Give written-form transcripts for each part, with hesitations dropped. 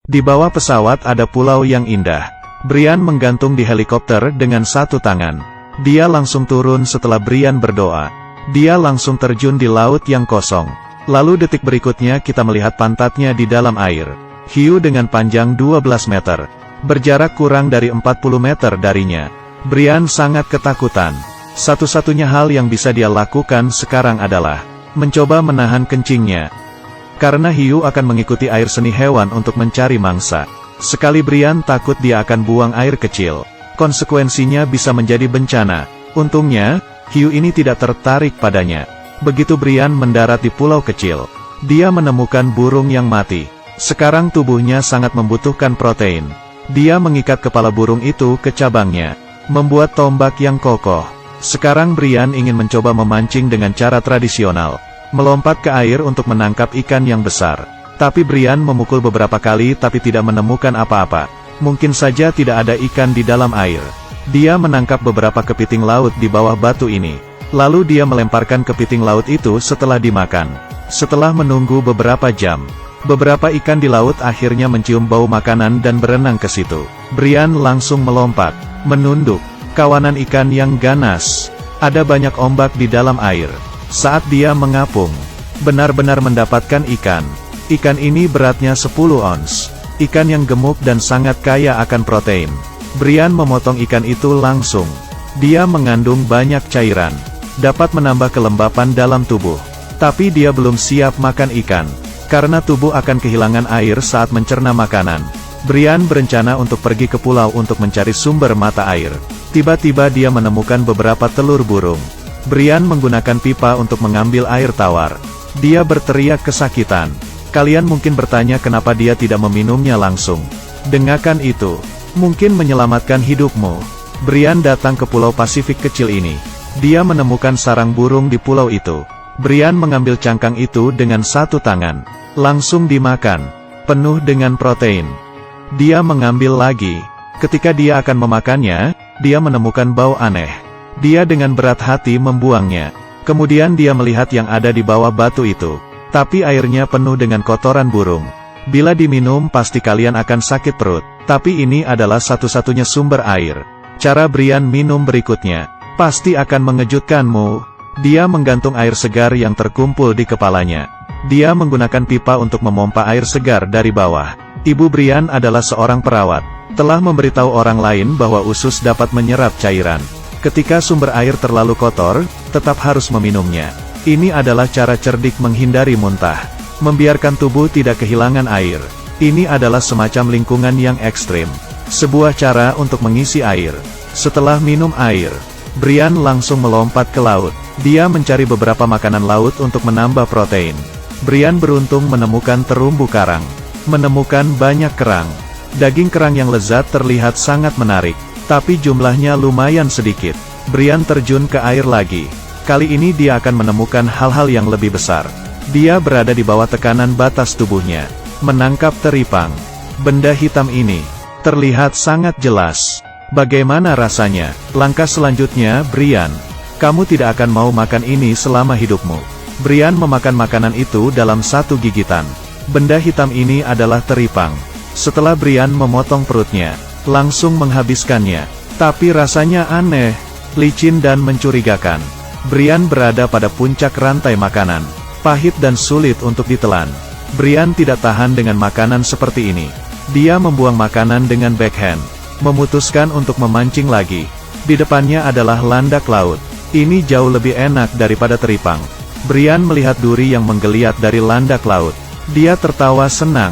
Di bawah pesawat ada pulau yang indah. Brian menggantung di helikopter dengan satu tangan. Dia langsung turun setelah Brian berdoa. Dia langsung terjun di laut yang kosong. Lalu detik berikutnya kita melihat pantatnya di dalam air. Hiu dengan panjang 12 meter. Berjarak kurang dari 40 meter darinya. Brian sangat ketakutan. Satu-satunya hal yang bisa dia lakukan sekarang adalah mencoba menahan kencingnya. Karena hiu akan mengikuti air seni hewan untuk mencari mangsa. Sekali Brian takut dia akan buang air kecil. Konsekuensinya bisa menjadi bencana. Untungnya, hiu ini tidak tertarik padanya. Begitu Brian mendarat di pulau kecil, dia menemukan burung yang mati. Sekarang tubuhnya sangat membutuhkan protein. Dia mengikat kepala burung itu ke cabangnya, membuat tombak yang kokoh. Sekarang Brian ingin mencoba memancing dengan cara tradisional, melompat ke air untuk menangkap ikan yang besar. Tapi Brian memukul beberapa kali tapi tidak menemukan apa-apa. Mungkin saja tidak ada ikan di dalam air. Dia menangkap beberapa kepiting laut di bawah batu ini. Lalu dia melemparkan kepiting laut itu setelah dimakan. Setelah menunggu beberapa jam, beberapa ikan di laut akhirnya mencium bau makanan dan berenang ke situ. Brian langsung melompat, menunduk. Kawanan ikan yang ganas. Ada banyak ombak di dalam air. Saat dia mengapung, benar-benar mendapatkan ikan. Ikan ini beratnya 10 ons. Ikan yang gemuk dan sangat kaya akan protein. Brian memotong ikan itu langsung. Dia mengandung banyak cairan. Dapat menambah kelembapan dalam tubuh. Tapi dia belum siap makan ikan. Karena tubuh akan kehilangan air saat mencerna makanan. Brian berencana untuk pergi ke pulau untuk mencari sumber mata air. Tiba-tiba dia menemukan beberapa telur burung. Brian menggunakan pipa untuk mengambil air tawar. Dia berteriak kesakitan. Kalian mungkin bertanya kenapa dia tidak meminumnya langsung. Dengarkan itu. Mungkin menyelamatkan hidupmu. Brian datang ke pulau Pasifik kecil ini. Dia menemukan sarang burung di pulau itu. Brian mengambil cangkang itu dengan satu tangan. Langsung dimakan. Penuh dengan protein. Dia mengambil lagi. Ketika dia akan memakannya, dia menemukan bau aneh. Dia dengan berat hati membuangnya. Kemudian dia melihat yang ada di bawah batu itu. Tapi airnya penuh dengan kotoran burung. Bila diminum pasti kalian akan sakit perut. Tapi ini adalah satu-satunya sumber air. Cara Brian minum berikutnya pasti akan mengejutkanmu. Dia menggantung air segar yang terkumpul di kepalanya. Dia menggunakan pipa untuk memompa air segar dari bawah. Ibu Brian adalah seorang perawat. Telah memberitahu orang lain bahwa usus dapat menyerap cairan. Ketika sumber air terlalu kotor, tetap harus meminumnya. Ini adalah cara cerdik menghindari muntah. Membiarkan tubuh tidak kehilangan air. Ini adalah semacam lingkungan yang ekstrim. Sebuah cara untuk mengisi air. Setelah minum air, Brian langsung melompat ke laut. Dia mencari beberapa makanan laut untuk menambah protein. Brian beruntung menemukan terumbu karang. Menemukan banyak kerang. Daging kerang yang lezat terlihat sangat menarik. Tapi jumlahnya lumayan sedikit. Brian terjun ke air lagi. Kali ini dia akan menemukan hal-hal yang lebih besar. Dia berada di bawah tekanan batas tubuhnya. Menangkap teripang. Benda hitam ini terlihat sangat jelas. Bagaimana rasanya? Langkah selanjutnya, Brian. Kamu tidak akan mau makan ini selama hidupmu. Brian memakan makanan itu dalam satu gigitan. Benda hitam ini adalah teripang. Setelah Brian memotong perutnya, langsung menghabiskannya. Tapi rasanya aneh, licin dan mencurigakan. Brian berada pada puncak rantai makanan. Pahit dan sulit untuk ditelan. Brian tidak tahan dengan makanan seperti ini. Dia membuang makanan dengan backhand. Memutuskan untuk memancing lagi. Di depannya adalah landak laut. Ini jauh lebih enak daripada teripang. Brian melihat duri yang menggeliat dari landak laut. Dia tertawa senang.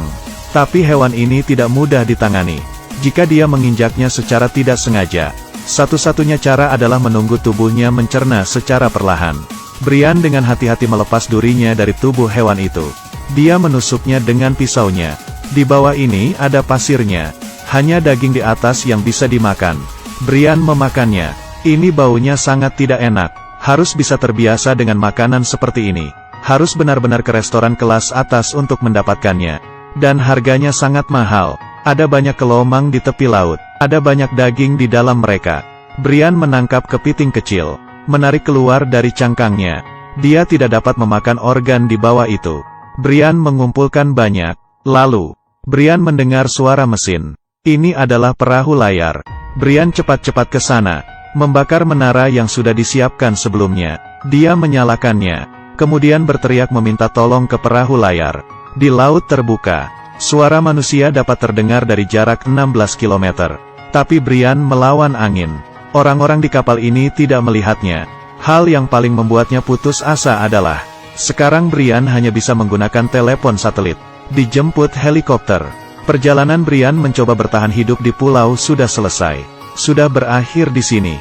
Tapi hewan ini tidak mudah ditangani. Jika dia menginjaknya secara tidak sengaja, satu-satunya cara adalah menunggu tubuhnya mencerna secara perlahan. Brian dengan hati-hati melepas durinya dari tubuh hewan itu. Dia menusuknya dengan pisaunya. Di bawah ini ada pasirnya. Hanya daging di atas yang bisa dimakan. Brian memakannya. Ini baunya sangat tidak enak. Harus bisa terbiasa dengan makanan seperti ini. Harus benar-benar ke restoran kelas atas untuk mendapatkannya. Dan harganya sangat mahal. Ada banyak kelomang di tepi laut. Ada banyak daging di dalam mereka. Brian menangkap kepiting kecil. Menarik keluar dari cangkangnya. Dia tidak dapat memakan organ di bawah itu. Brian mengumpulkan banyak. Lalu, Brian mendengar suara mesin. Ini adalah perahu layar. Brian cepat-cepat ke sana, membakar menara yang sudah disiapkan sebelumnya. Dia menyalakannya, kemudian berteriak meminta tolong ke perahu layar. Di laut terbuka, suara manusia dapat terdengar dari jarak 16 km. Tapi Brian melawan angin. Orang-orang di kapal ini tidak melihatnya. Hal yang paling membuatnya putus asa adalah, sekarang Brian hanya bisa menggunakan telepon satelit. Dijemput helikopter. Perjalanan Brian mencoba bertahan hidup di pulau sudah selesai. Sudah berakhir di sini.